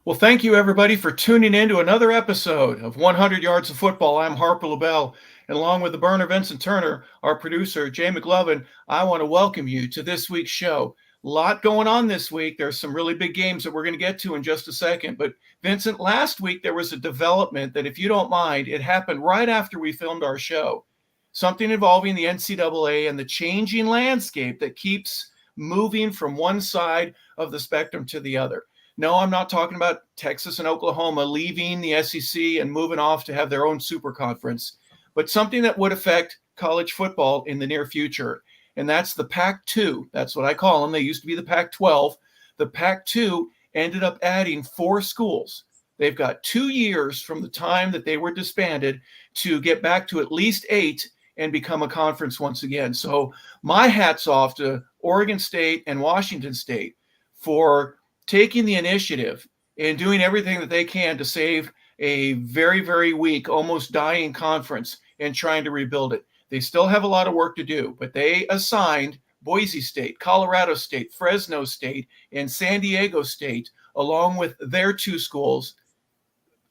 Well, thank you everybody for tuning in to another episode of 100 Yards of Football. I'm Harper LeBel, and along with the burner Vincent Turner, our producer, Jay McLovin, I want to welcome you to this week's show. A lot going on this week. There's some really big games that we're going to get to in just a second. But Vincent, last week there was a development that, if you don't mind, it happened right after we filmed our show. Something involving the NCAA and the changing landscape that keeps moving from one side of the spectrum to the other. No, I'm not talking about Texas and Oklahoma leaving the SEC and moving off to have their own super conference, but something that would affect college football in the near future. And that's the Pac-2. That's what I call them. They used to be the Pac-12. The Pac-2 ended up adding 4 schools. They've got 2 years from the time that they were disbanded to get back to at least 8 and become a conference once again. So my hat's off to Oregon State and Washington State for taking the initiative and doing everything that they can to save a very, very weak, almost dying conference and trying to rebuild it. They still have a lot of work to do, but they assigned Boise State, Colorado State, Fresno State, and San Diego State, along with their 2 schools,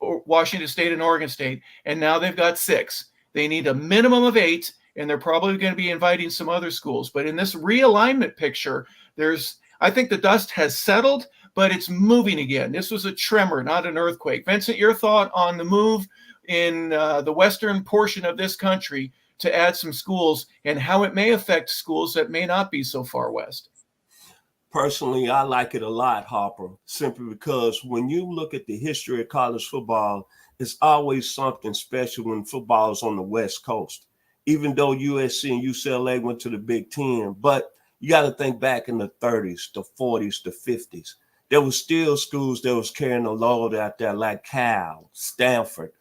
Washington State and Oregon State, and now they've got 6. They need a minimum of 8, and they're probably going to be inviting some other schools. But in this realignment picture, I think the dust has settled, but it's moving again. This was a tremor, not an earthquake. Vincent, your thought on the move in the western portion of this country to add some schools and how it may affect schools that may not be so far west? Personally, I like it a lot, Harper, simply because when you look at the history of college football, it's always something special when football is on the West Coast. Even though USC and UCLA went to the Big Ten, but you got to think back in the 30s, the 40s, the 50s. There was still schools that was carrying the load out there like Cal, Stanford,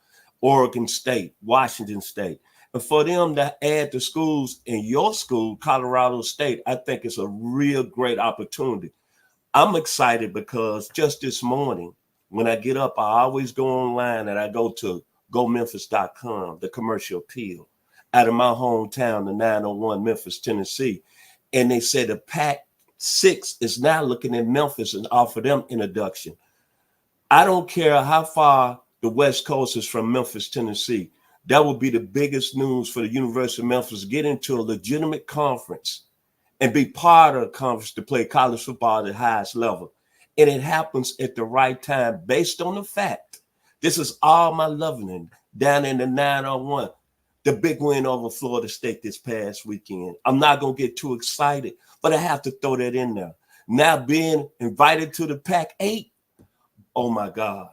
Oregon State, Washington State. And for them to add the schools in your school, Colorado State, I think it's a real great opportunity. I'm excited because just this morning, when I get up, I always go online and I go to gomemphis.com, the commercial appeal, out of my hometown, the 901 Memphis, Tennessee. And they said the Pac-6 is now looking at Memphis and offer them introduction. I don't care how far the West Coast is from Memphis, Tennessee. That would be the biggest news for the University of Memphis, get into a legitimate conference and be part of a conference to play college football at the highest level. And it happens at the right time based on the fact this is all my loving down in the 901. The big win over Florida State this past weekend. I'm not going to get too excited, but I have to throw that in there. Now being invited to the Pac-8, oh my God.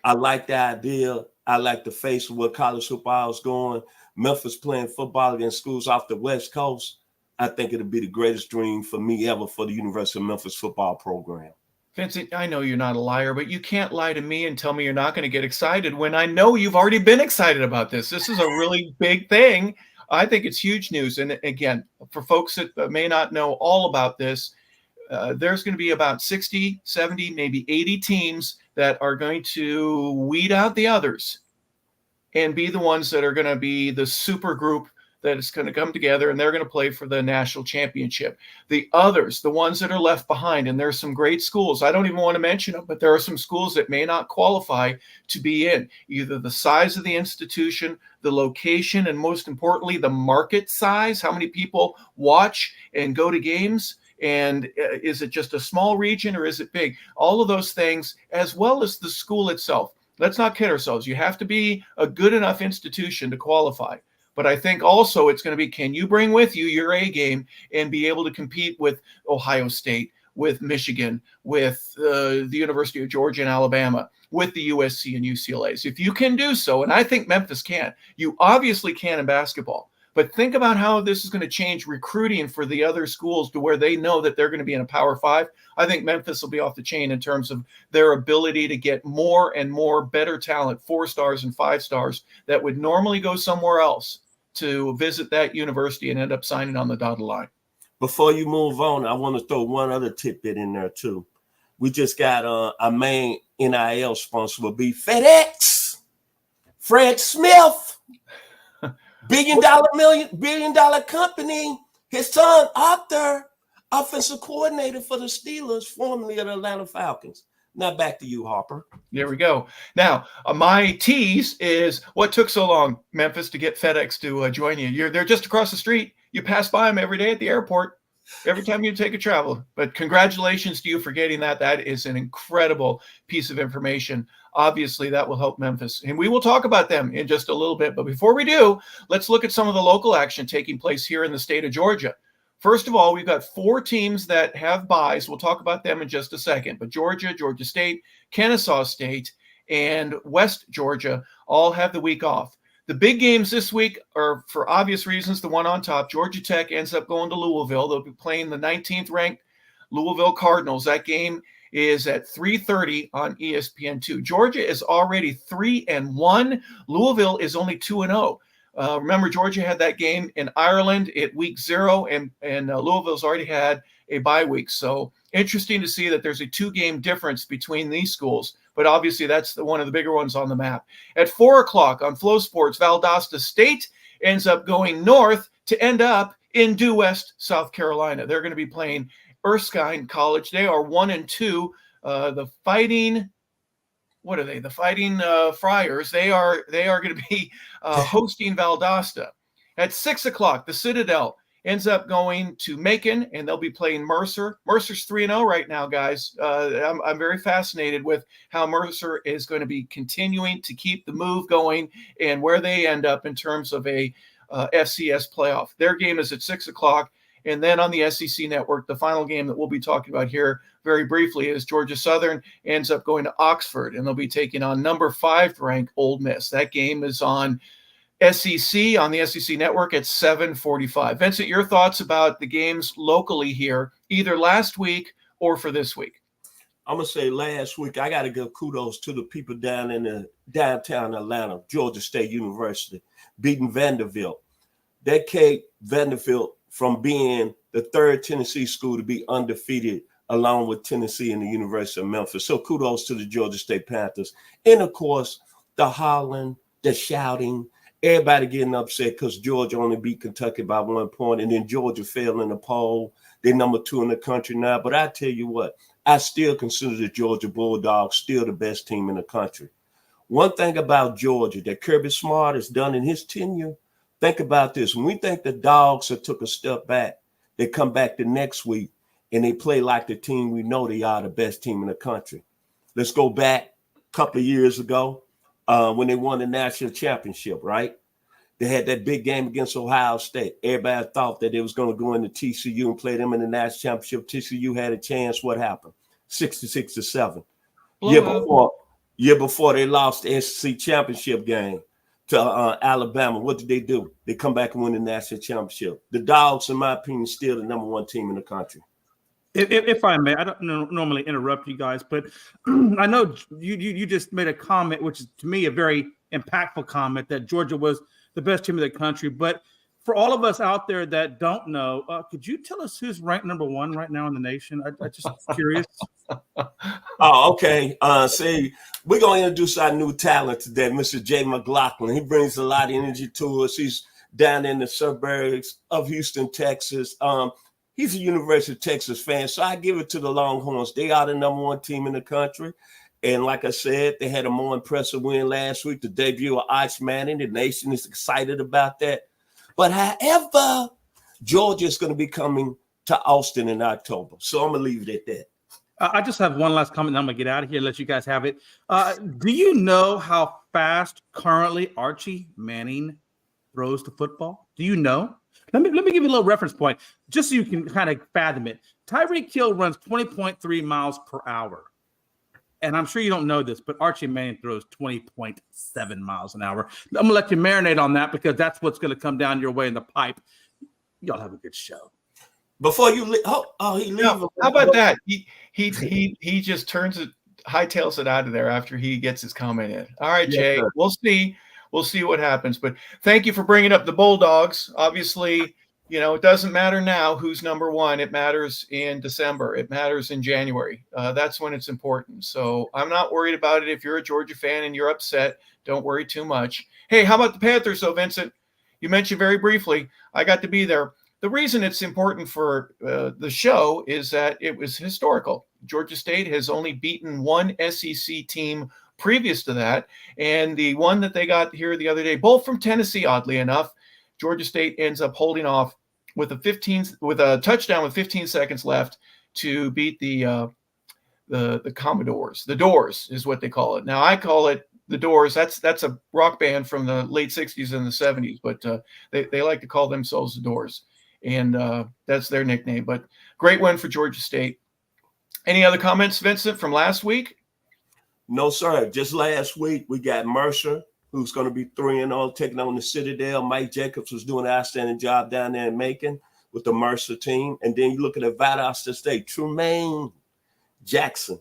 I like the idea. I like the face of where college football is going. Memphis playing football against schools off the West Coast. I think it'll be the greatest dream for me ever for the University of Memphis football program. Vincent, I know you're not a liar, but you can't lie to me and tell me you're not going to get excited when I know you've already been excited about this. This is a really big thing. I think it's huge news. And again, for folks that may not know all about this, there's going to be about 60, 70, maybe 80 teams that are going to weed out the others and be the ones that are going to be the super group that is going to come together, and they're going to play for the national championship. The others, the ones that are left behind, and there's some great schools. I don't even want to mention them, but there are some schools that may not qualify to be in. Either the size of the institution, the location, and most importantly, the market size, how many people watch and go to games, and is it just a small region or is it big? All of those things, as well as the school itself. Let's not kid ourselves. You have to be a good enough institution to qualify. But I think also it's going to be, can you bring with you your A game and be able to compete with Ohio State, with Michigan, with the University of Georgia and Alabama, with the USC and UCLAs? If you can do so, and I think Memphis can, you obviously can in basketball. But think about how this is going to change recruiting for the other schools to where they know that they're going to be in a Power 5. I think Memphis will be off the chain in terms of their ability to get more and more better talent, 4 stars and 5 stars, that would normally go somewhere else to visit that university and end up signing on the dotted line. Before you move on, I want to throw one other tidbit in there too. We just got our main NIL sponsor will be FedEx. Fred Smith, billion dollar company. His son, Arthur, offensive coordinator for the Steelers, formerly of the Atlanta Falcons. Now back to you, Harper. There we go. Now, my tease is what took so long, Memphis, to get FedEx to join you. They're just across the street. You pass by them every day at the airport, every time you take a travel. But congratulations to you for getting that. That is an incredible piece of information. Obviously, that will help Memphis. And we will talk about them in just a little bit. But before we do, let's look at some of the local action taking place here in the state of Georgia. First of all, we've got 4 teams that have byes. We'll talk about them in just a second. But Georgia, Georgia State, Kennesaw State, and West Georgia all have the week off. The big games this week are, for obvious reasons, the one on top. Georgia Tech ends up going to Louisville. They'll be playing the 19th ranked Louisville Cardinals. That game is at 3:30 on ESPN2. Georgia is already 3-1. Louisville is only 2-0. Remember, Georgia had that game in Ireland at week 0, and Louisville's already had a bye week. So interesting to see that there's a 2-game difference between these schools. But obviously, that's one of the bigger ones on the map. At 4 o'clock on Flow Sports, Valdosta State ends up going north to end up in Due West, South Carolina. They're going to be playing Erskine College. They are 1-2. The Fighting... What are they? The Fighting Friars. They are going to be hosting Valdosta. At 6 o'clock, the Citadel ends up going to Macon, and they'll be playing Mercer. Mercer's 3-0 right now, guys. I'm very fascinated with how Mercer is going to be continuing to keep the move going and where they end up in terms of a FCS playoff. Their game is at 6 o'clock. And then on the SEC network, the final game that we'll be talking about here very briefly is Georgia Southern ends up going to Oxford, and they'll be taking on number 5 ranked Ole Miss. That game is on SEC, on the SEC network at 7:45. Vincent, your thoughts about the games locally here, either last week or for this week? I'm going to say last week, I got to give kudos to the people down in the downtown Atlanta, Georgia State University, beating Vanderbilt. That kept Vanderbilt from being the 3rd Tennessee school to be undefeated, along with Tennessee and the University of Memphis. So kudos to the Georgia State Panthers. And, of course, the hollering, the shouting, everybody getting upset because Georgia only beat Kentucky by 1 point, and then Georgia fell in the poll. They're number 2 in the country now. But I tell you what, I still consider the Georgia Bulldogs still the best team in the country. One thing about Georgia that Kirby Smart has done in his tenure, think about this. When we think the Dogs have took a step back, they come back the next week and they play like the team we know they are, the best team in the country. Let's go back a couple of years ago when they won the national championship, right? They had that big game against Ohio State. Everybody thought that they was going to go into TCU and play them in the national championship. TCU had a chance. What happened? 66-7. Year before they lost the SEC championship game to Alabama. What did they do? They come back and win the national championship. The Dogs, in my opinion, still the number 1 team in the country. If I may, I don't normally interrupt you guys, but I know you just made a comment, which is to me a very impactful comment, that Georgia was the best team in the country. But for all of us out there that don't know, could you tell us who's ranked number 1 right now in the nation? I'm just curious. Oh, okay. See, we're going to introduce our new talent today, Mr. Jay McLovin. He brings a lot of energy to us. He's down in the suburbs of Houston, Texas. He's a University of Texas fan, so I give it to the Longhorns. They are the number 1 team in the country. And like I said, they had a more impressive win last week, the debut of Arch Manning. The nation is excited about that. But however, Georgia is going to be coming to Austin in October. So I'm going to leave it at that. I just have one last comment, and I'm going to get out of here and let you guys have it. Do you know how fast currently Archie Manning throws the football? Do you know? Let me give you a little reference point, just so you can kind of fathom it. Tyreek Hill runs 20.3 miles per hour. And I'm sure you don't know this, but Archie Manning throws 20.7 miles an hour. I'm going to let you marinate on that because that's what's going to come down your way in the pipe. Y'all have a good show. Before you leave, he leaves. How about that? He just hightails it out of there after he gets his comment in. All right, Jay, sir. We'll see. We'll see what happens. But thank you for bringing up the Bulldogs. Obviously, it doesn't matter now who's number 1. It matters in December. It matters in January. That's when it's important. So I'm not worried about it. If you're a Georgia fan and you're upset, don't worry too much. Hey, how about the Panthers, though, Vincent? You mentioned very briefly. I got to be there. the reason it's important for the show is that it was historical. Georgia State has only beaten one SEC team previous to that, and the one that they got here the other day, both from Tennessee, oddly enough, Georgia State ends up holding off with a touchdown with 15 seconds left to beat the Commodores. The Doors is what they call it. Now I call it the Doors. That's a rock band from the late 60s and the 70s, but they like to call themselves the Doors, and that's their nickname. But great win for Georgia State. Any other comments, Vincent, from last week? No, sir. Just last week, we got Mercer, who's going to be 3-0, taking on the Citadel. Mike Jacobs was doing an outstanding job down there in Macon with the Mercer team. And then you look at the Valdosta State, Tremaine Jackson,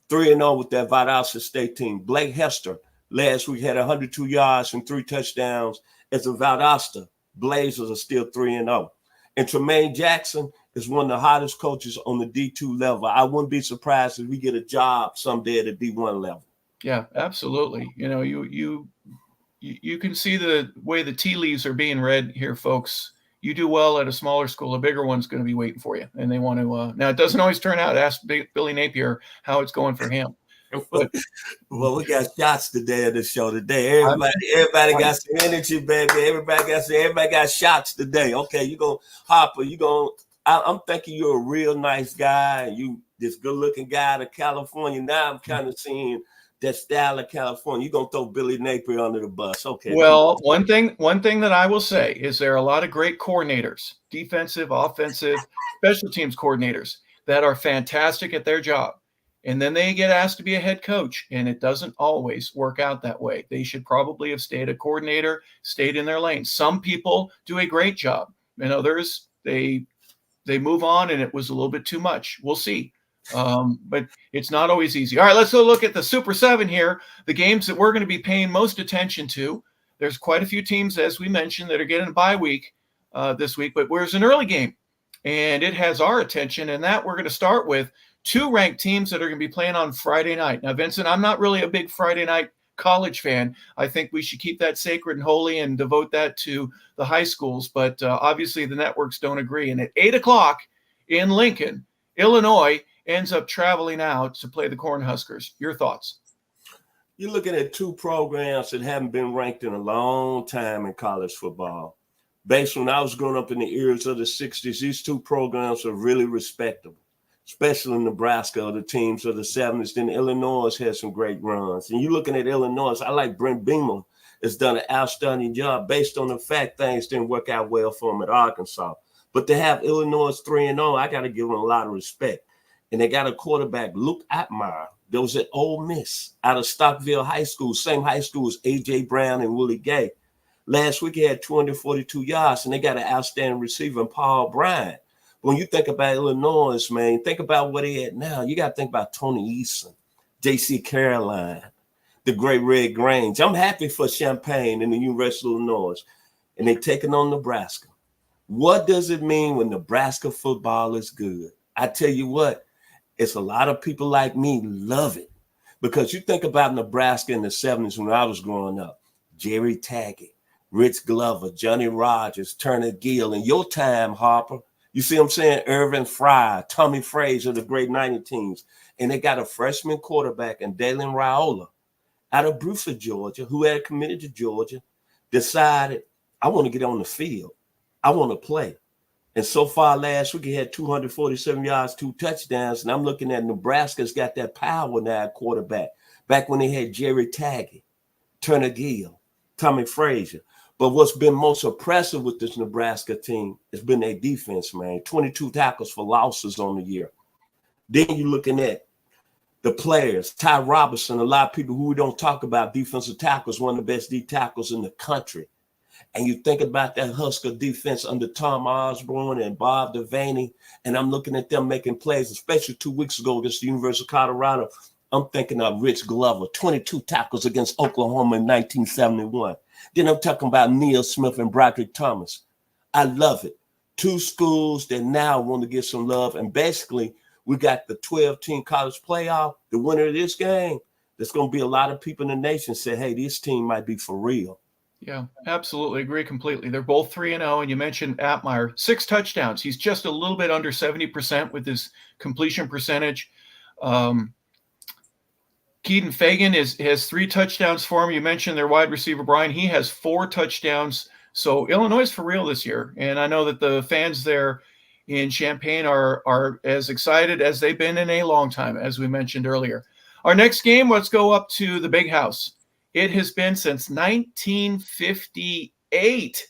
3-0 with that Valdosta State team. Blake Hester, last week had 102 yards and 3 touchdowns as the Valdosta Blazers are still 3-0. And Tremaine Jackson is one of the hottest coaches on the D2 level. I wouldn't be surprised if we get a job someday at the D1 level. Yeah, absolutely. You know, you can see the way the tea leaves are being read here, folks. You do well at a smaller school, a bigger one's going to be waiting for you, and they want to. Now, it doesn't always turn out. Ask Billy Napier how it's going for him. But, well, we got shots today at the show today. Everybody got some energy, baby. Everybody got shots today. Okay, Harper. I'm thinking you're a real nice guy. You this good looking guy out of California. Now I'm kind of seeing that style of California. You're gonna throw Billy Napier under the bus. Okay. Well, one thing that I will say is there are a lot of great coordinators, defensive, offensive, special teams coordinators that are fantastic at their job. And then they get asked to be a head coach, and it doesn't always work out that way. They should probably have stayed a coordinator, stayed in their lane. Some people do a great job, and others, they move on, and it was a little bit too much. We'll see. But it's not always easy. All right, let's go look at the Super 7 here, the games that we're going to be paying most attention to. There's quite a few teams, as we mentioned, that are getting a bye week this week, but there's an early game, and it has our attention, and that we're going to start with 2 ranked teams that are going to be playing on Friday night. Now, Vincent, I'm not really a big Friday night college fan. I think we should keep that sacred and holy and devote that to the high schools, but obviously the networks don't agree. And at 8 o'clock in Lincoln, Illinois ends up traveling out to play the Cornhuskers. Your thoughts? You're looking at 2 programs that haven't been ranked in a long time in college football. Based when I was growing up in the eras of the 60s, these 2 programs are really respectable, especially in Nebraska, or the teams of the 70s. Then Illinois has some great runs. And you're looking at Illinois, I like Brent Beamer has done an outstanding job based on the fact things didn't work out well for him at Arkansas. But to have Illinois 3-0, I got to give them a lot of respect. And they got a quarterback, Luke Atmeyer, that was at Ole Miss out of Stockville High School, same high school as A.J. Brown and Willie Gay. Last week he had 242 yards, and they got an outstanding receiver in Paul Bryant. When you think about Illinois, man, think about what he had now. You got to think about Tony Eason, J.C. Caroline, the great Red Grange. I'm happy for Champaign and the University of Illinois, and they taking on Nebraska. What does it mean when Nebraska football is good? I tell you what, it's a lot of people like me love it, because you think about Nebraska in the 70s when I was growing up, Jerry Taggart, Rich Glover, Johnny Rogers, Turner Gill, in your time, Harper. You see what I'm saying? Irvin Fry, Tommy Frazier, the great 90 teams. And they got a freshman quarterback in Dalen Raiola out of Bruford, Georgia, who had committed to Georgia, decided, I want to get on the field. I want to play. And so far last week, he had 247 yards, 2 touchdowns. And I'm looking at Nebraska's got that power now at quarterback. Back when they had Jerry Taggart, Turner Gill, Tommy Frazier. But what's been most impressive with this Nebraska team has been their defense, man. 22 tackles for losses on the year. Then you're looking at the players. Ty Robinson, a lot of people who we don't talk about, defensive tackles, one of the best D tackles in the country. And you think about that Husker defense under Tom Osborne and Bob Devaney, and I'm looking at them making plays, especially 2 weeks ago against the University of Colorado. I'm thinking of Rich Glover, 22 tackles against Oklahoma in 1971. Then I'm talking about Neil Smith and Broderick Thomas. I love it. 2 schools that now want to get some love. And basically, we got the 12-team college playoff. The winner of this game, there's going to be a lot of people in the nation say, hey, this team might be for real. Yeah, absolutely agree completely. They're both 3-0, and you mentioned Atmeyer, 6 touchdowns. He's just a little bit under 70% with his completion percentage. Um, Keaton Fagan has 3 touchdowns for him. You mentioned their wide receiver, Brian. He has 4 touchdowns. So Illinois is for real this year. And I know that the fans there in Champaign are as excited as they've been in a long time, as we mentioned earlier. Our next game, let's go up to the Big House. It has been since 1958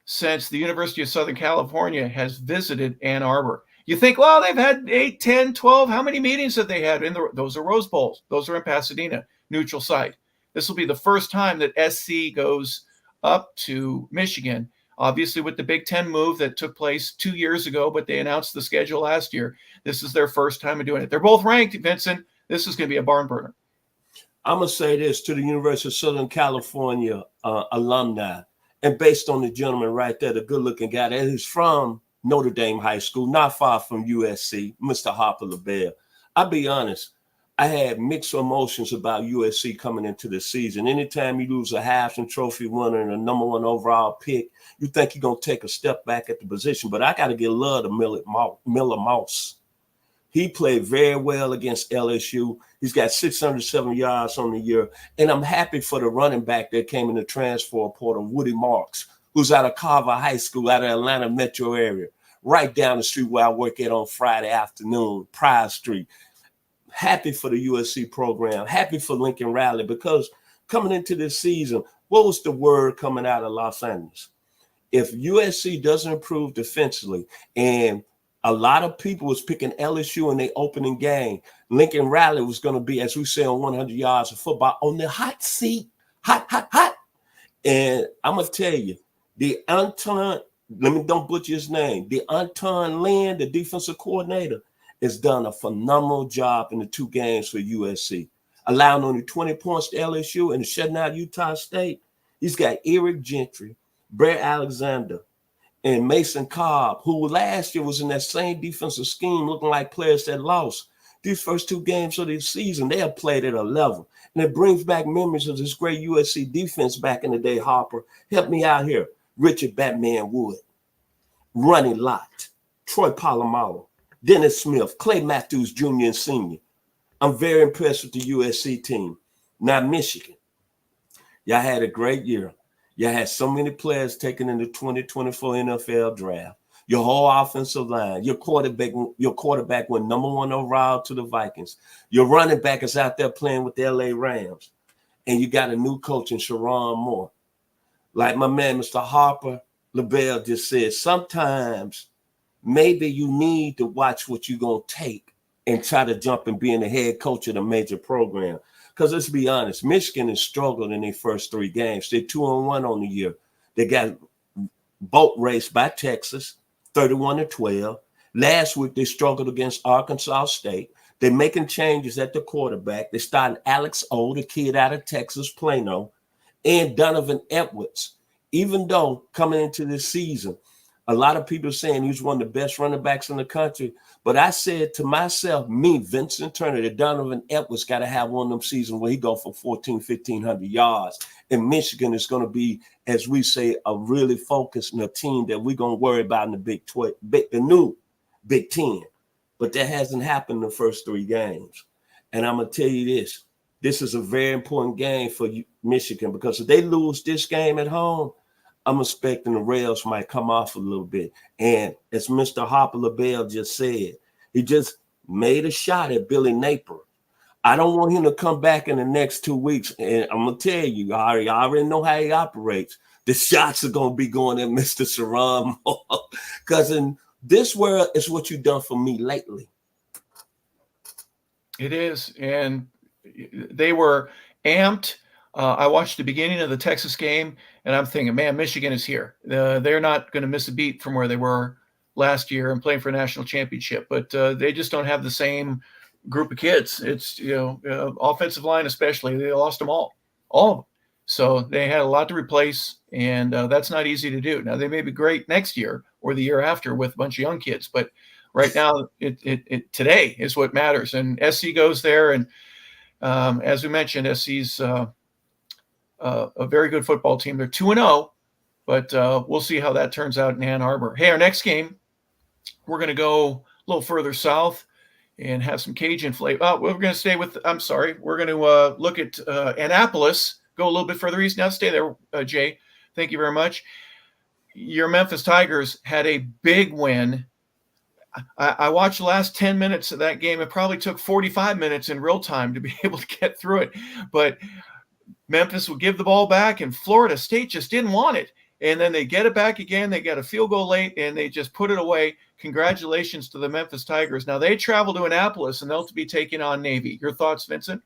since the University of Southern California has visited Ann Arbor. You think, well, they've had 8, 10, 12. How many meetings have they had? Those are Rose Bowls. Those are in Pasadena, neutral site. This will be the first time that SC goes up to Michigan. Obviously, with the Big Ten move that took place 2 years ago, but they announced the schedule last year. This is their first time of doing it. They're both ranked, Vincent. This is going to be a barn burner. I'm going to say this to the University of Southern California alumni, and based on the gentleman right there, the good-looking guy that is from Notre Dame High School, not far from USC, Mr. Harper LeBel. I'll be honest, I had mixed emotions about USC coming into the season. Anytime you lose a Heisman Trophy winner and a number 1 overall pick, you think you're going to take a step back at the position. But I got to give love to Miller Mouse. He played very well against LSU. He's got 607 yards on the year. And I'm happy for the running back that came in the transfer portal, Woody Marks, who's out of Carver High School, out of Atlanta metro area, right down the street where I work at on Friday afternoon, Pryor Street. Happy for the USC program, happy for Lincoln Riley, because coming into this season, what was the word coming out of Los Angeles? If USC doesn't improve defensively, and a lot of people was picking LSU in their opening game, Lincoln Riley was going to be, as we say on 100 yards of football, on the hot seat, hot. And I'm going to tell you, don't butcher his name, the Anton Lynn, the defensive coordinator, has done a phenomenal job in the 2 games for USC, allowing only 20 points to LSU and shutting out Utah State. He's got Eric Gentry, Brett Alexander, and Mason Cobb, who last year was in that same defensive scheme, looking like players that lost. These first 2 games of the season, they have played at a level. And it brings back memories of this great USC defense back in the day, Harper. Help me out here. Richard Batman Wood, Ronnie Lott, Troy Polamalu, Dennis Smith, Clay Matthews Jr. and Sr. I'm very impressed with the USC team. Now, Michigan, y'all had a great year. Y'all had so many players taken in the 2024 NFL draft. Your whole offensive line, your quarterback went number 1 overall to the Vikings. Your running back is out there playing with the LA Rams. And you got a new coach in Sharon Moore. Like my man, Mr. Harper LeBel just said, sometimes maybe you need to watch what you're going to take and try to jump and be in the head coach of the major program. Because let's be honest, Michigan has struggled in their first 3 games. They're 2-1 on the year. They got boat raced by Texas, 31-12. Last week, they struggled against Arkansas State. They're making changes at the quarterback. They're starting Alex O, the kid out of Texas, Plano, and Donovan Edwards. Even though coming into this season, a lot of people are saying he's one of the best running backs in the country. But I said to myself, Vincent Turner, that Donovan Edwards got to have one of them seasons where he go for 1,500 yards. And Michigan is going to be, as we say, a really focused and a team that we're going to worry about in the new Big Ten. But that hasn't happened in the first 3 games. And I'm going to tell you this. This is a very important game for Michigan, because if they lose this game at home, I'm expecting the rails might come off a little bit. And as Mr. Harper LeBel just said, he just made a shot at Billy Napier. I don't want him to come back in the next 2 weeks. And I'm going to tell you, I already know how he operates. The shots are going to be going at Mr. Sharon Moore. Because in this world, it's what you've done for me lately. It is. And they were amped. I watched the beginning of the Texas game, and I'm thinking, man, Michigan is here. They're not going to miss a beat from where they were last year and playing for a national championship. But they just don't have the same group of kids. It's, offensive line especially. They lost them all of them. So they had a lot to replace, and that's not easy to do. Now, they may be great next year or the year after with a bunch of young kids, but right now, it today is what matters. And SC goes there, and as we mentioned, SC's a very good football team. They're 2-0, but we'll see how that turns out in Ann Arbor. Hey, our next game, we're going to go a little further south and have some Cajun flavor. Oh, we're going to stay with, we're going to look at Annapolis, go a little bit further east. Now stay there, Jay. Thank you very much. Your Memphis Tigers had a big win. I watched the last 10 minutes of that game. It probably took 45 minutes in real time to be able to get through it. But Memphis would give the ball back, and Florida State just didn't want it. And then they get it back again. They got a field goal late, and they just put it away. Congratulations to the Memphis Tigers. Now, they travel to Annapolis, and they'll be taking on Navy. Your thoughts, Vincent?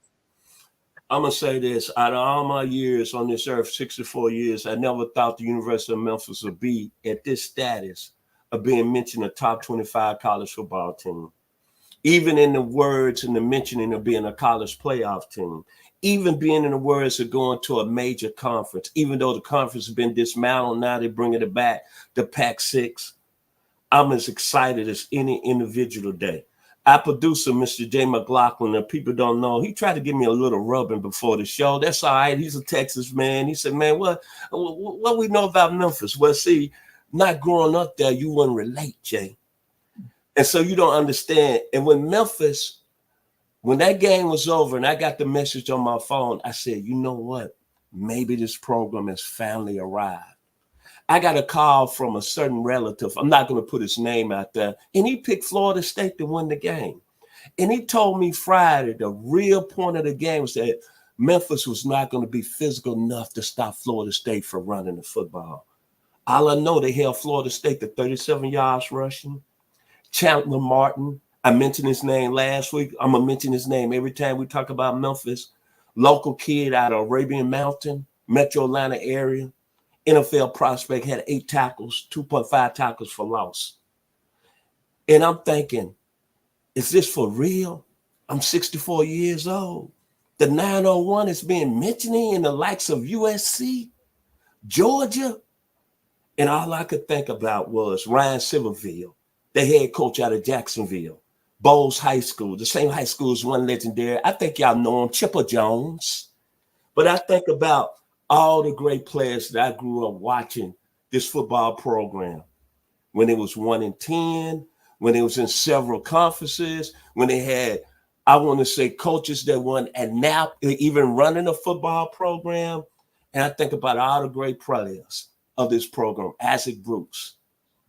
I'm going to say this. Out of all my years on this earth, 64 years, I never thought the University of Memphis would be at this status of being mentioned a top 25 college football team. Even in the words and the mentioning of being a college playoff team. Even being in the words of going to a major conference. Even though the conference has been dismantled, now they're bringing it back, the Pac-6. I'm as excited as any individual today. Our producer, Mr. Jay McLovin, and people don't know, he tried to give me a little rubbing before the show. That's all right. He's a Texas man. He said, man, what we know about Memphis? Well, see, not growing up there, you wouldn't relate, Jay. And so you don't understand. And when that game was over and I got the message on my phone, I said, you know what? Maybe this program has finally arrived. I got a call from a certain relative. I'm not going to put his name out there. And he picked Florida State to win the game. And he told me Friday, the real point of the game was that Memphis was not going to be physical enough to stop Florida State from running the football. All I know, they held Florida State to 37 yards rushing. Chandler Martin, I mentioned his name last week. I'm going to mention his name every time we talk about Memphis. Local kid out of Arabian Mountain, Metro Atlanta area. NFL prospect, had 8 tackles, 2.5 tackles for loss. And I'm thinking, is this for real? I'm 64 years old. The 901 is being mentioned in the likes of USC, Georgia. And all I could think about was Ryan Silverville, the head coach out of Jacksonville, Bowles High School, the same high school as one legendary. I think y'all know him, Chipper Jones. But I think about all the great players that I grew up watching this football program when it was 1-10, when it was in several conferences, when they had, I want to say, coaches that won and now even running a football program. And I think about all the great players of this program, Isaac Brooks,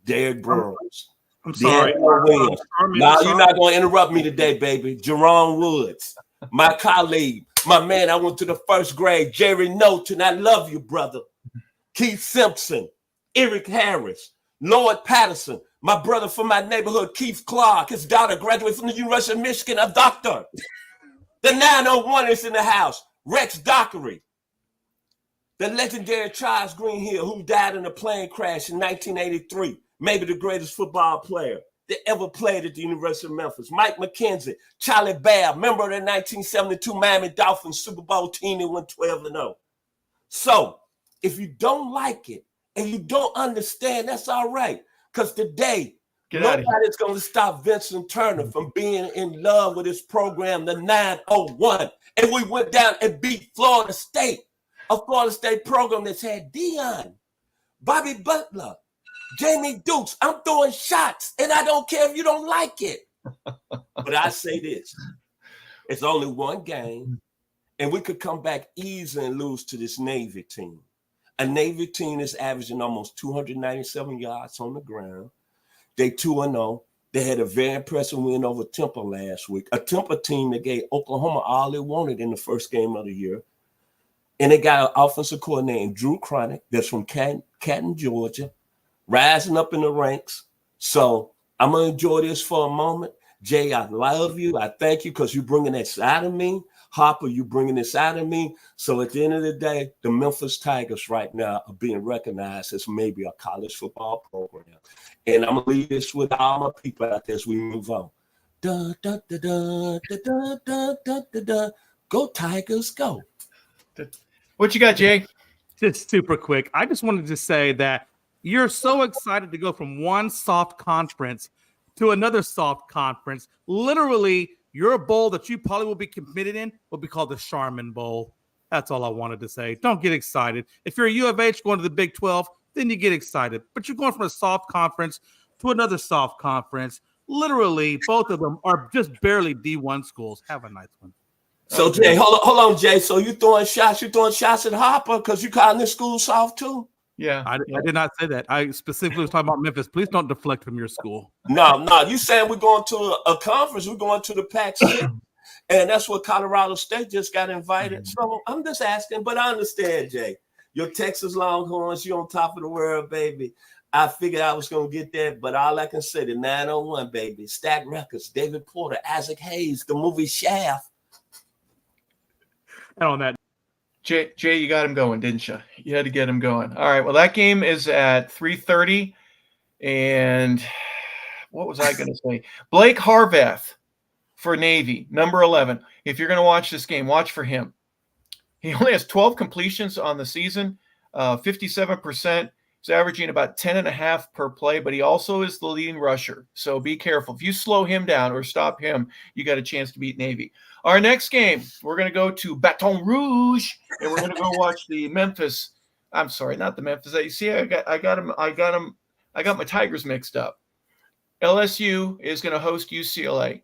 Derek Burrows. I'm sorry. Now you're not going to interrupt me today, baby. Jerome Woods, my colleague, my man, I went to the first grade, Jerry Knowlton. I love you, brother. Keith Simpson, Eric Harris, Lloyd Patterson, my brother from my neighborhood, Keith Clark. His daughter graduated from the University of Michigan, a doctor. The 901 is in the house. Rex Dockery, the legendary Charles Greenhill, who died in a plane crash in 1983, maybe the greatest football player that ever played at the University of Memphis. Mike McKenzie, Charlie Babb, member of the 1972 Miami Dolphins Super Bowl team that went 12-0. So if you don't like it and you don't understand, that's all right. Because today, nobody's going to stop Vincent Turner from being in love with his program, the 901. And we went down and beat Florida State, a Florida State program that's had Dion, Bobby Butler, Jamie Dukes. I'm throwing shots, and I don't care if you don't like it. But I say this. It's only one game, and we could come back easy and lose to this Navy team. A Navy team is averaging almost 297 yards on the ground. They 2-0. They had a very impressive win over Temple last week, a Temple team that gave Oklahoma all they wanted in the first game of the year. And they got an offensive coordinator, Drew Cronick, that's from Canton, Georgia, rising up in the ranks. So I'm going to enjoy this for a moment. Jay, I love you. I thank you because you're bringing this out of me. Harper, you bringing this out of me. So at the end of the day, the Memphis Tigers right now are being recognized as maybe a college football program. And I'm going to leave this with all my people out there as we move on. Da, da, da, da, da, da, da, da, da, da. Go Tigers, go. What you got, Jay? Just super quick. I just wanted to say that you're so excited to go from one soft conference to another soft conference. Literally, your bowl that you probably will be competed in will be called the Charmin Bowl. That's all I wanted to say. Don't get excited. If you're a U of H going to the Big 12, then you get excited. But you're going from a soft conference to another soft conference. Literally, both of them are just barely D1 schools. Have a nice one. So, Jay, hold on, Jay. So you throwing shots at Harper because you calling this school soft too? Yeah. I did not say that. I specifically was talking about Memphis. Please don't deflect from your school. No. You saying we're going to a conference. We're going to the Pac-6. And that's what Colorado State just got invited. So I'm just asking, but I understand, Jay. Your Texas Longhorns, you're on top of the world, baby. I figured I was going to get that, but all I can say, the 901, baby. Stack Records, David Porter, Isaac Hayes, the movie Shaft. And on that, Jay, you got him going, didn't you? You had to get him going. All right. Well, that game is at 3:30. And what was I going to say? Blake Harvath for Navy, number 11. If you're going to watch this game, watch for him. He only has 12 completions on the season, 57%. He's averaging about 10.5 per play, but he also is the leading rusher. So be careful. If you slow him down or stop him, you got a chance to beat Navy. Our next game, we're going to go to Baton Rouge, and we're going to go watch the Memphis. I'm sorry, not the Memphis. You see, I got my Tigers mixed up. LSU is going to host UCLA.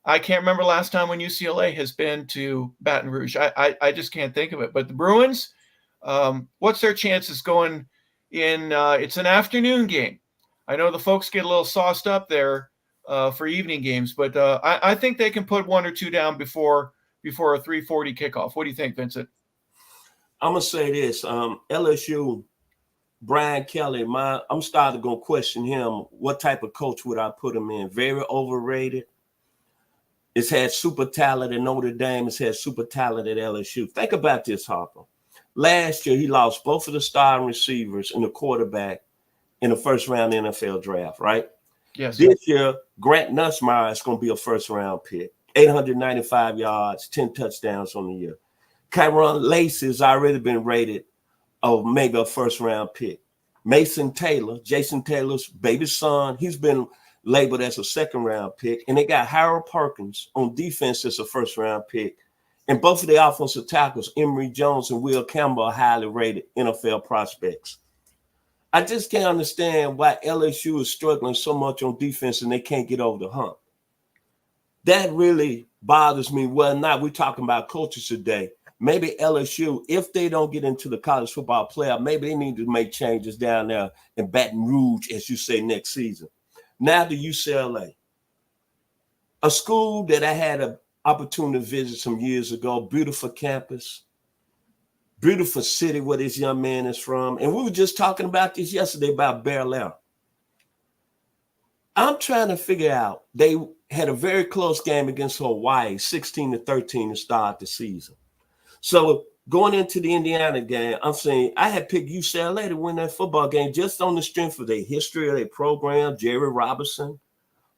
I can't remember last time when UCLA has been to Baton Rouge. I just can't think of it. But the Bruins, what's their chances going in? It's an afternoon game. I know the folks get a little sauced up there for evening games, but I think they can put one or two down before a 3:40 kickoff. What do you think, Vincent? I'm gonna say this: LSU, Brian Kelly. I'm starting to go question him. What type of coach would I put him in? Very overrated. It's had super talent at Notre Dame. It's had super talent at LSU. Think about this, Harper. Last year, he lost both of the starting receivers and the quarterback in the first round NFL draft, right? Yes. This year, Grant Nussmeier is going to be a first-round pick. 895 yards, 10 touchdowns on the year. Kyron Lacey has already been rated maybe a first-round pick. Mason Taylor, Jason Taylor's baby son, he's been labeled as a second-round pick. And they got Harold Perkins on defense as a first-round pick. And both of the offensive tackles, Emory Jones and Will Campbell, are highly rated NFL prospects. I just can't understand why LSU is struggling so much on defense and they can't get over the hump. That really bothers me. Well, not we're talking about coaches today. Maybe LSU, if they don't get into the college football playoff, maybe they need to make changes down there in Baton Rouge, as you say, next season. Now to UCLA, a school that I had an opportunity to visit some years ago, beautiful campus, beautiful city where this young man is from. And we were just talking about this yesterday about Bel Air. I'm trying to figure out, they had a very close game against Hawaii, 16-13 to start the season. So going into the Indiana game, I'm saying I had picked UCLA to win that football game just on the strength of their history of their program, Jerry Robinson,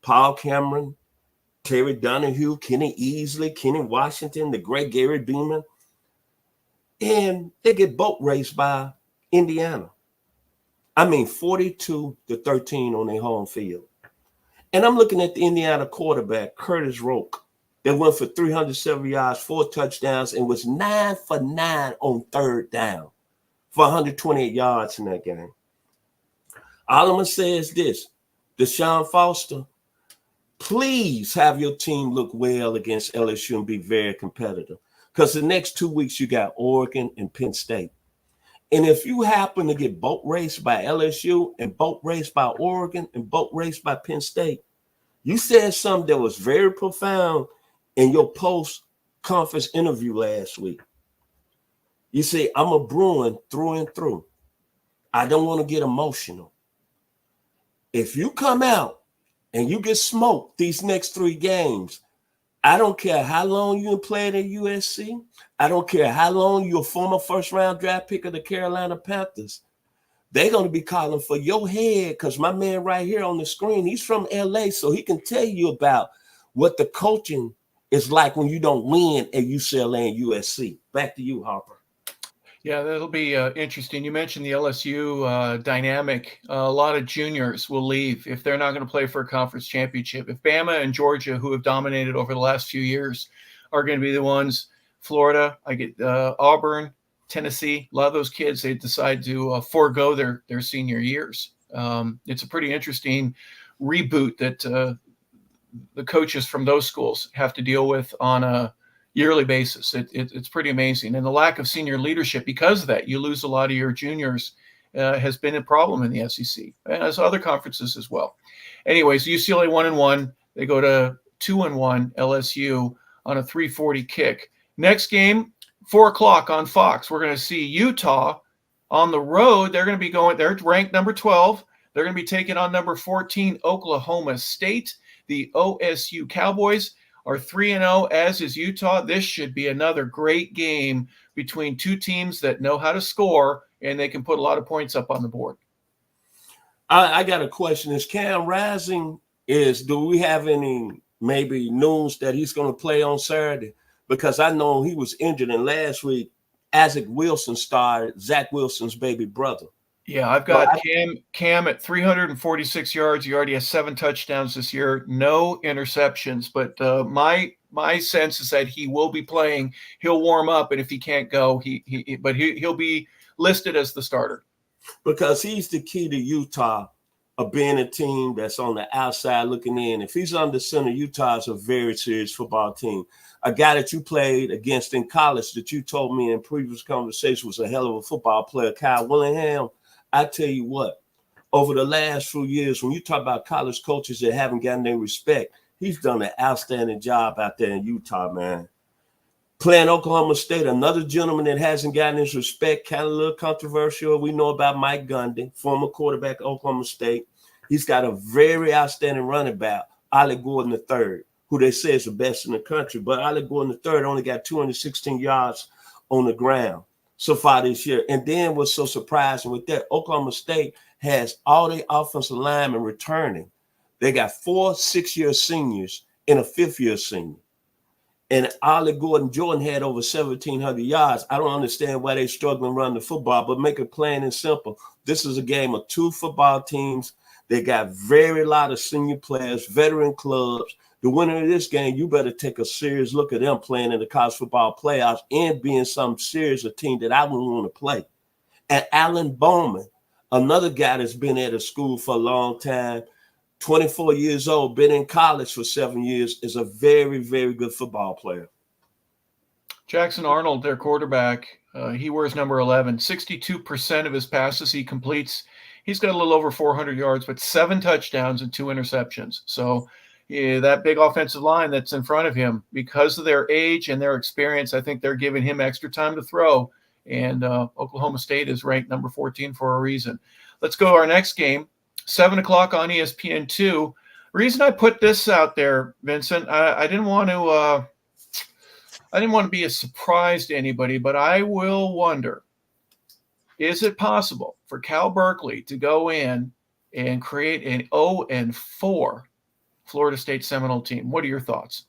Paul Cameron, Terry Donahue, Kenny Easley, Kenny Washington, the great Gary Beeman. And they get boat raced by Indiana. I mean, 42-13 on their home field. And I'm looking at the Indiana quarterback, Curtis Roke, that went for 307 yards, 4 touchdowns, and was 9 for 9 on third down for 128 yards in that game. All I'm going to say is this: Deshaun Foster, please have your team look well against LSU and be very competitive. Because the next 2 weeks, you got Oregon and Penn State. And if you happen to get boat raced by LSU and boat raced by Oregon and boat raced by Penn State, you said something that was very profound in your post-conference interview last week. You say, I'm a Bruin through and through. I don't want to get emotional. If you come out and you get smoked these next 3 games, I don't care how long you played at USC. I don't care how long you're a former first-round draft pick of the Carolina Panthers. They're going to be calling for your head because my man right here on the screen, he's from LA, so he can tell you about what the coaching is like when you don't win at UCLA and USC. Back to you, Harper. Yeah, that'll be interesting. You mentioned the LSU dynamic. A lot of juniors will leave if they're not going to play for a conference championship. If Bama and Georgia, who have dominated over the last few years, are going to be the ones Florida. I get Auburn, Tennessee. A lot of those kids, they decide to forego their senior years. It's a pretty interesting reboot that the coaches from those schools have to deal with on a yearly basis. It's pretty amazing. And the lack of senior leadership, because of that, you lose a lot of your juniors, has been a problem in the SEC, as other conferences as well. Anyways, UCLA 1-1. They go to 2-1 LSU on a 340 kick. Next game, 4:00 on Fox. We're going to see Utah on the road. They're going to be going, they're ranked number 12. They're going to be taking on number 14, Oklahoma State. The OSU Cowboys are 3-0, as is Utah. This should be another great game between two teams that know how to score, and they can put a lot of points up on the board. I got a question. Is Cam Rising, do we have any maybe news that he's going to play on Saturday? Because I know he was injured, and last week, Isaac Wilson started, Zach Wilson's baby brother. Yeah, I've got Cam at 346 yards. He already has 7 touchdowns this year, no interceptions. But my sense is that he will be playing. He'll warm up, and if he can't go, he'll be listed as the starter. Because he's the key to Utah of being a team that's on the outside looking in. If he's under center, Utah is a very serious football team. A guy that you played against in college that you told me in previous conversation was a hell of a football player, Kyle Willingham. I tell you what, over the last few years, when you talk about college coaches that haven't gotten their respect, he's done an outstanding job out there in Utah, man. Playing Oklahoma State, another gentleman that hasn't gotten his respect, kind of a little controversial. We know about Mike Gundy, former quarterback at Oklahoma State. He's got a very outstanding running back, Ollie Gordon III, who they say is the best in the country. But Ollie Gordon III only got 216 yards on the ground so far this year. And then what's so surprising with that, Oklahoma State has all the offensive linemen returning. They got 4 6-year seniors and a 5th-year senior. And Ollie Gordon Jordan had over 1,700 yards. I don't understand why they're struggling to run the football, but make it plain and simple. This is a game of 2 football teams. They got very lot of senior players, veteran clubs. The winner of this game, you better take a serious look at them playing in the college football playoffs and being some serious a team that I wouldn't want to play. And Alan Bowman, another guy that's been at a school for a long time, 24 years old, been in college for 7 years, is a very, very good football player. Jackson Arnold, their quarterback, he wears number 11. 62% of his passes he completes. He's got a little over 400 yards, but 7 touchdowns and 2 interceptions. So that big offensive line that's in front of him, because of their age and their experience, I think they're giving him extra time to throw. And Oklahoma State is ranked number 14 for a reason. Let's go to our next game. 7:00 on ESPN2. Reason I put this out there, Vincent, I didn't want to be a surprise to anybody, but I will wonder, is it possible for Cal Berkeley to go in and create an 0-4 Florida State Seminole team? What are your thoughts?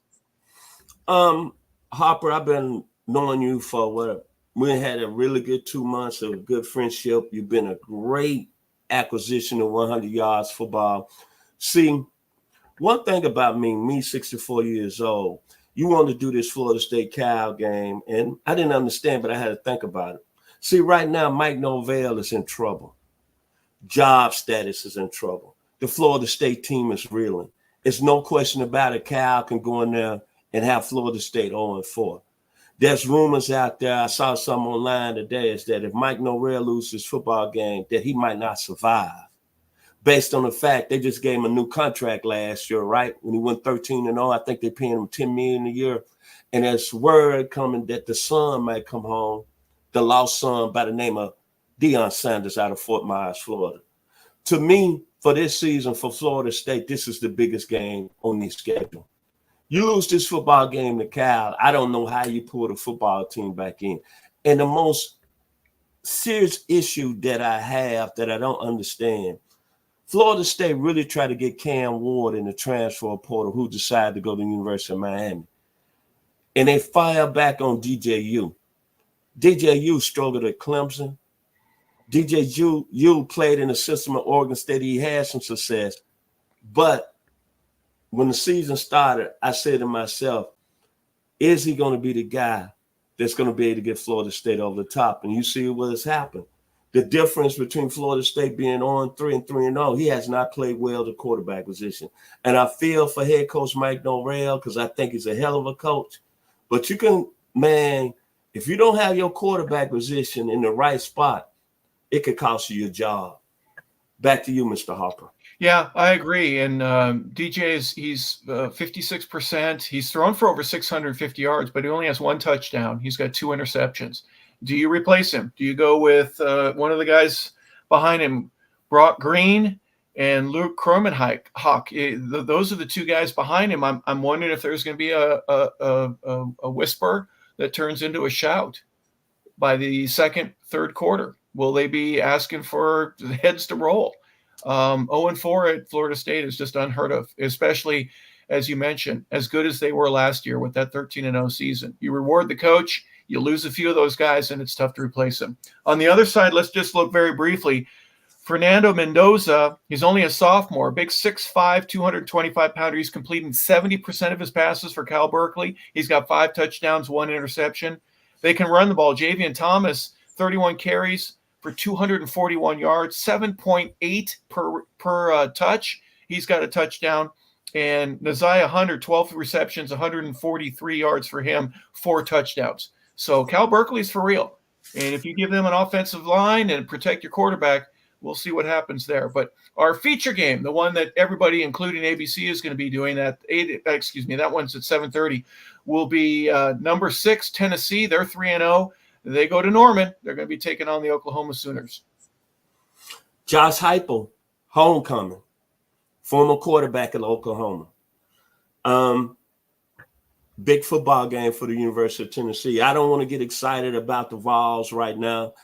Harper, I've been knowing you for what? We had a really good 2 months of good friendship. You've been a great acquisition of 100 yards football. See, one thing about me 64 years old, you want to do this Florida State Cal game, and I didn't understand, but I had to think about it. See, right now, Mike Norvell is in trouble. Job status is in trouble. The Florida State team is reeling. It's no question about it. Cal can go in there and have Florida State 0-4. There's rumors out there. I saw some online today is that if Mike Norvell loses his football game, that he might not survive. Based on the fact they just gave him a new contract last year, right? When he went 13-0, I think they're paying him $10 million a year. And there's word coming that the son might come home, the lost son by the name of Deion Sanders out of Fort Myers, Florida. To me, for this season, for Florida State, this is the biggest game on the schedule. You lose this football game to Cal, I don't know how you pull the football team back in. And the most serious issue that I have that I don't understand, Florida State really tried to get Cam Ward in the transfer portal, who decided to go to the University of Miami. And they fire back on DJU. DJU struggled at Clemson. DJU played in the system at Oregon State. He had some success. But when the season started, I said to myself, is he going to be the guy that's going to be able to get Florida State over the top. And you see what has happened. The difference between Florida State being on 3 and 3-0, he has not played well the quarterback position. And I feel for head coach Mike Norvell because I think he's a hell of a coach. But you can, man, if you don't have your quarterback position in the right spot, it could cost you your job. Back to you, Mr. Harper. Yeah, I agree. And DJ he's 56%. He's thrown for over 650 yards, but he only has 1 touchdown. He's got 2 interceptions. Do you replace him? Do you go with one of the guys behind him, Brock Green and Luke Kromenhawk? Those are the 2 guys behind him. I'm wondering if there's going to be a whisper that turns into a shout by the second, third quarter. Will they be asking for the heads to roll? 0-4 at Florida State is just unheard of, especially, as you mentioned, as good as they were last year with that 13-0 season. You reward the coach, you lose a few of those guys, and it's tough to replace them. On the other side, let's just look very briefly. Fernando Mendoza, he's only a sophomore, big 6'5", 225-pounder. He's completing 70% of his passes for Cal Berkeley. He's got 5 touchdowns, 1 interception. They can run the ball. Javian Thomas, 31 carries for 241 yards, 7.8 per touch. He's got a touchdown. And Naziah Hunter, 12 receptions, 143 yards for him, 4 touchdowns. So Cal Berkeley's for real. And if you give them an offensive line and protect your quarterback, we'll see what happens there. But our feature game, the one that everybody, including ABC, is going to be doing that one's at 7:30, will be number 6, Tennessee. They're 3-0. They go to Norman. They're going to be taking on the Oklahoma Sooners. Josh Heupel, homecoming, former quarterback at Oklahoma. Big football game for the University of Tennessee. I don't want to get excited about the Vols right now.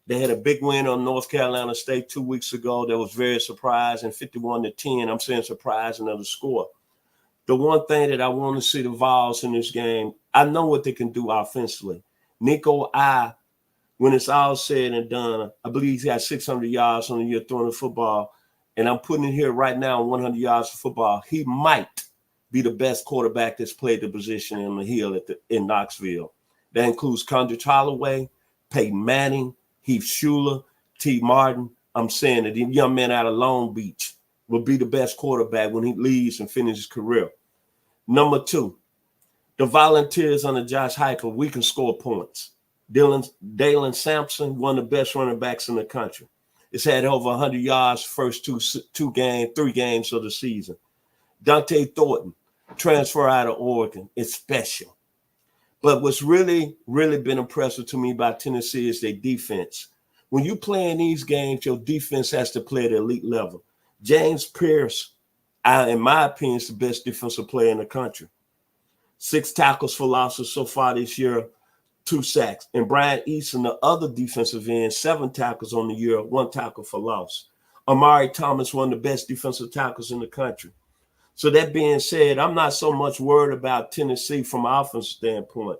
They had a big win on North Carolina State 2 weeks ago. That was very surprising, 51-10. I'm saying surprising of the score. The one thing that I want to see the Vols in this game, I know what they can do offensively. Nico when it's all said and done, I believe he's got 600 yards on the year throwing the football. And I'm putting it here right now on 100 yards of football. He might be the best quarterback that's played the position in the hill in Knoxville. That includes Condrich Holloway, Peyton Manning, Heath Schuler, T. Martin. I'm saying that the young man out of Long Beach will be the best quarterback when he leaves and finishes his career. Number 2, the Volunteers under Josh Heupel, we can score points. Dalen Sampson, one of the best running backs in the country. It's had over 100 yards first 3 games of the season. Dante Thornton, transfer out of Oregon, is special. But what's really, really been impressive to me about Tennessee is their defense. When you play in these games, your defense has to play at the elite level. James Pierce, in my opinion, is the best defensive player in the country. 6 tackles for losses so far this year, 2 sacks. And Brian Eason, the other defensive end, 7 tackles on the year, 1 tackle for loss. Amari Thomas, one of the best defensive tackles in the country. So that being said, I'm not so much worried about Tennessee from an offensive standpoint.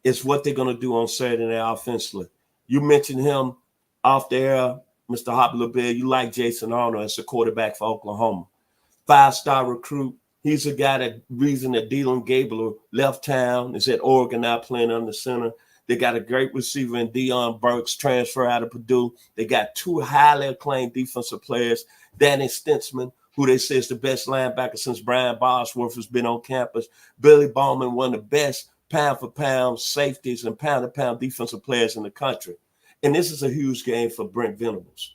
It's what they're going to do on Saturday night offensively. You mentioned him off the air, Mr. Harper LeBel. You like Jason Arnold as a quarterback for Oklahoma. 5-star recruit. He's a guy that reason that Dylan Gabler left town, is at Oregon now playing under center. They got a great receiver in Deion Burks, transfer out of Purdue. They got 2 highly acclaimed defensive players, Danny Stinsman, who they say is the best linebacker since Brian Bosworth has been on campus. Billy Bowman, one of the best pound-for-pound safeties and pound-to-pound defensive players in the country. And this is a huge game for Brent Venables.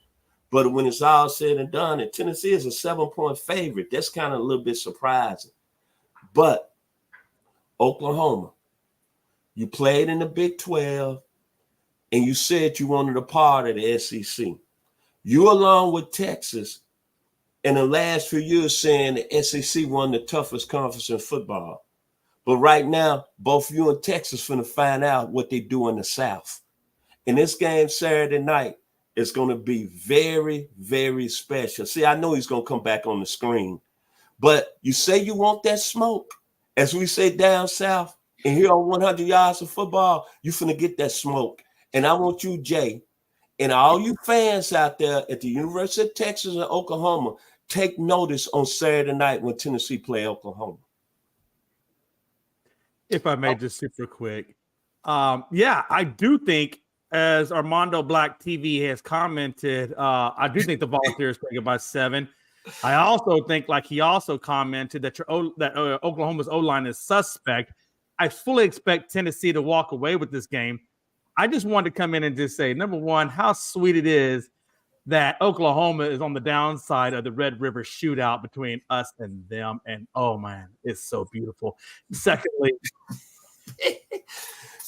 But when it's all said and done, and Tennessee is a 7-point favorite, that's kind of a little bit surprising. But Oklahoma, you played in the Big 12, and you said you wanted a part of the SEC. You, along with Texas, in the last few years saying the SEC one of the toughest conference in football. But right now, both you and Texas finna find out what they do in the South. And this game Saturday night is going to be very, very special. See, I know he's going to come back on the screen. But you say you want that smoke, as we say down south, and here on 100 yards of football, you finna get that smoke. And I want you, Jay, and all you fans out there at the University of Texas and Oklahoma, take notice on Saturday night when Tennessee play Oklahoma. If I may, just super quick. Yeah, I do think, as Armando Black TV has commented, I do think the Volunteers take it by 7. I also think, like he also commented, that Oklahoma's O-line is suspect. I fully expect Tennessee to walk away with this game. I just wanted to come in and just say, number one, how sweet it is that Oklahoma is on the downside of the Red River shootout between us and them. And oh man, it's so beautiful. Secondly,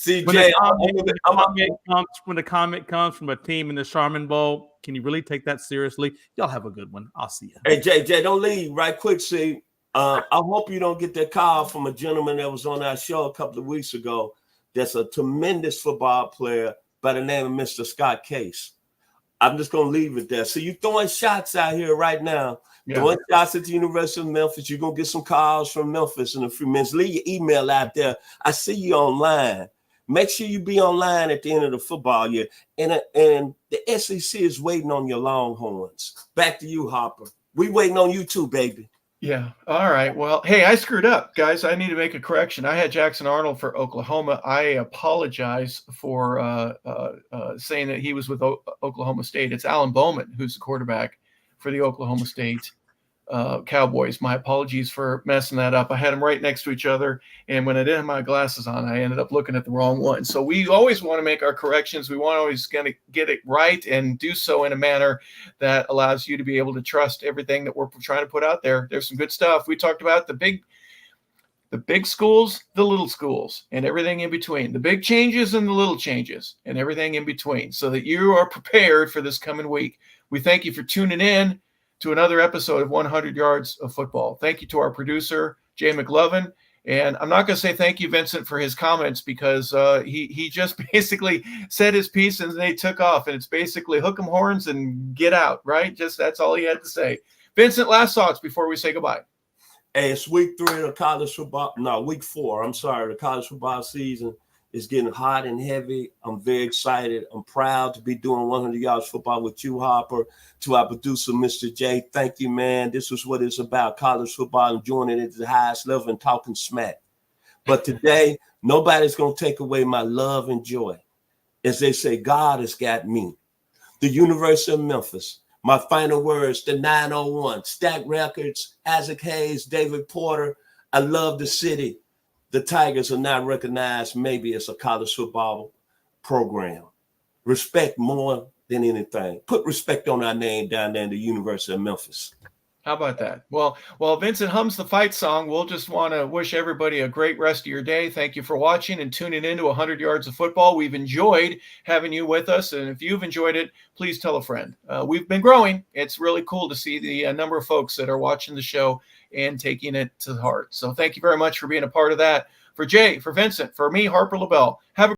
CJ, when the comment comes from a team in the Charmin Bowl, can you really take that seriously? Y'all have a good one. I'll see you. Hey, Jay, don't leave right quick. See, I hope you don't get that call from a gentleman that was on our show a couple of weeks ago. That's a tremendous football player by the name of Mr. Scott Case. I'm just going to leave it there. So you're throwing shots out here right now. Yeah. Throwing shots at the University of Memphis. You're going to get some calls from Memphis in a few minutes. Leave your email out there. I see you online. Make sure you be online at the end of the football year. And the SEC is waiting on your Longhorns. Back to you, Harper. We waiting on you too, baby. Yeah. All right. Well, hey, I screwed up, guys. I need to make a correction. I had Jackson Arnold for Oklahoma. I apologize for saying that he was with Oklahoma State. It's Alan Bowman who's the quarterback for the Oklahoma State Cowboys. My apologies for messing that up. I had them right next to each other, and when I didn't have my glasses on, I ended up looking at the wrong one. So we always want to make our corrections. We want to always going to get it right and do so in a manner that allows you to be able to trust everything that we're trying to put out there. There's some good stuff. We talked about the big schools, the little schools, and everything in between, the big changes and the little changes and everything in between, so that you are prepared for this coming week. We thank you for tuning in to another episode of 100 Yards of Football. Thank you to our producer, Jay McLovin. And I'm not going to say thank you, Vincent, for his comments, because he just basically said his piece and they took off. And it's basically hook 'em horns and get out, right? Just that's all he had to say. Vincent, last thoughts before we say goodbye. Hey, it's week 3 of the college football. No, week 4. I'm sorry. The college football season is getting hot and heavy. I'm very excited. I'm proud to be doing 100 Yards Football with you, Harper. To our producer, Mr. J, thank you, man. This is what it's about, college football, enjoying it at the highest level and talking smack. But today, nobody's going to take away my love and joy. As they say, God has got me. The University of Memphis. My final words, the 901, Stack Records, Isaac Hayes, David Porter. I love the city. The Tigers are not recognized maybe as a college football program. Respect more than anything. Put respect on our name down there in the University of Memphis. How about that? Well, Vincent hums the fight song. We'll just want to wish everybody a great rest of your day. Thank you for watching and tuning in to 100 Yards of Football. We've enjoyed having you with us. And if you've enjoyed it, please tell a friend. We've been growing. It's really cool to see the number of folks that are watching the show and taking it to heart. So thank you very much for being a part of that. For Jay, for Vincent, for me, Harper LeBel. Have a